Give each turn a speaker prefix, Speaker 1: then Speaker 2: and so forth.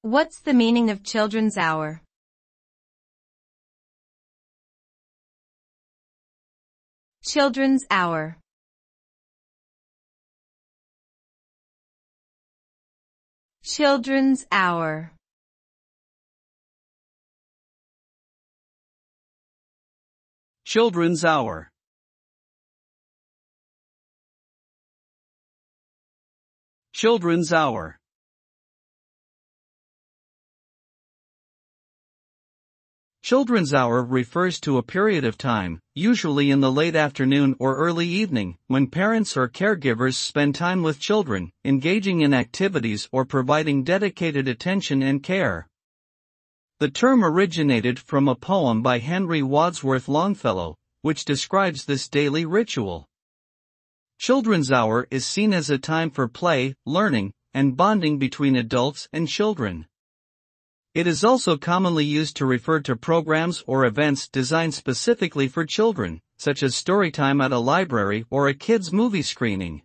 Speaker 1: What's the meaning of children's hour? Children's hour. Children's hour.
Speaker 2: Children's hour. Children's hour. Children's hour refers to a period of time, usually in the late afternoon or early evening, when parents or caregivers spend time with children, engaging in activities or providing dedicated attention and care. The term originated from a poem by Henry Wadsworth Longfellow, which describes this daily ritual. Children's hour is seen as a time for play, learning, and bonding between adults and children. It is also commonly used to refer to programs or events designed specifically for children, such as storytime at a library or a kids' movie screening.